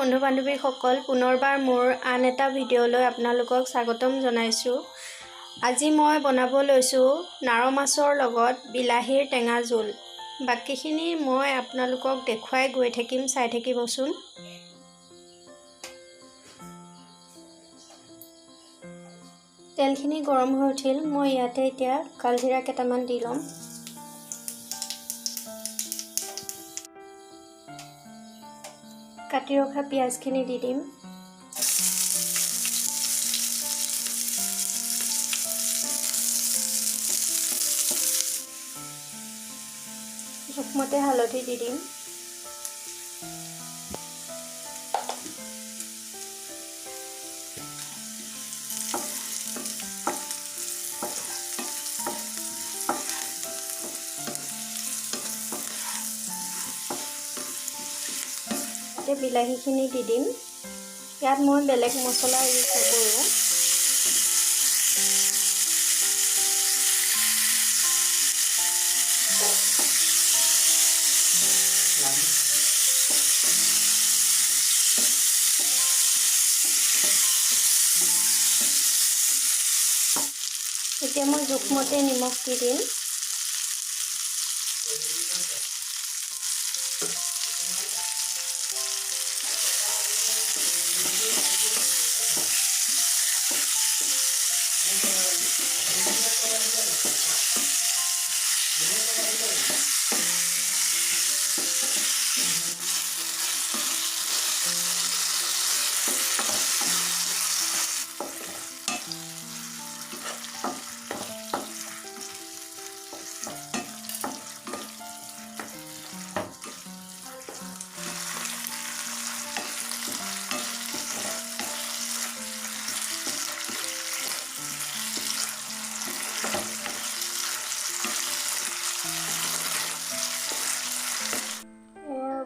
বন্ধু বান্ধৱীসকল পুনৰবাৰ মোৰ আন এটা ভিডিঅ'লৈ আপোনালোকক স্বাগতম জনাইছোঁ। আজি মই বনাব লৈছোঁ নাৰ মাছৰ লগত বিলাহীৰ টেঙা জোল। বাকীখিনি মই আপোনালোকক দেখুৱাই গৈ থাকিম, চাই থাকিবচোন। তেলখিনি গৰম হৈ উঠিল। মই ইয়াতে এতিয়া কালজিৰা কেইটামান দি ল'ম। কাটি ৰখা পিঁয়াজখিনি দি দিম। জোখমতে হালধি দি দিম। বিলাহীখিনি দি দিম। ইয়াত মই বেলেগ মছলা ইউজ নকৰোঁ। এতিয়া মই জোখমতে নিমখ দি দিম।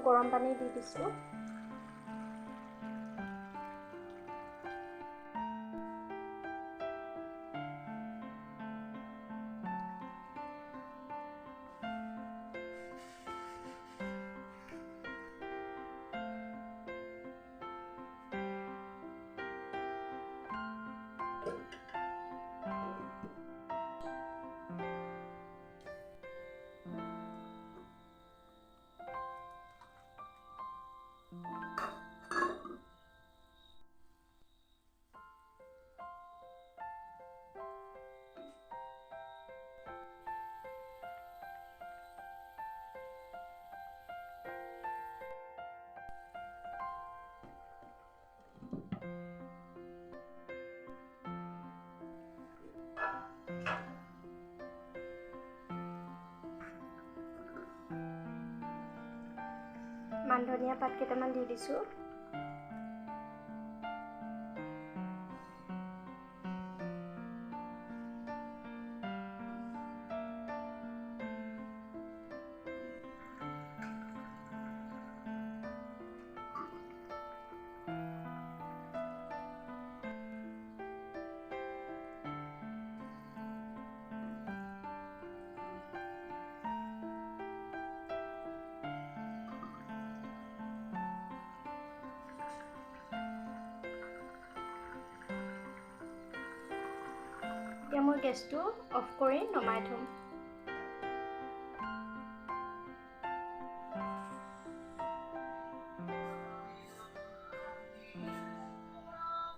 গৰম পানী দি দিছোঁ। মান ধনিয়া পাত কেইটামান দি দিছোঁ। এতিয়া মই গেছটো অফ কৰি নমাই থ'ম।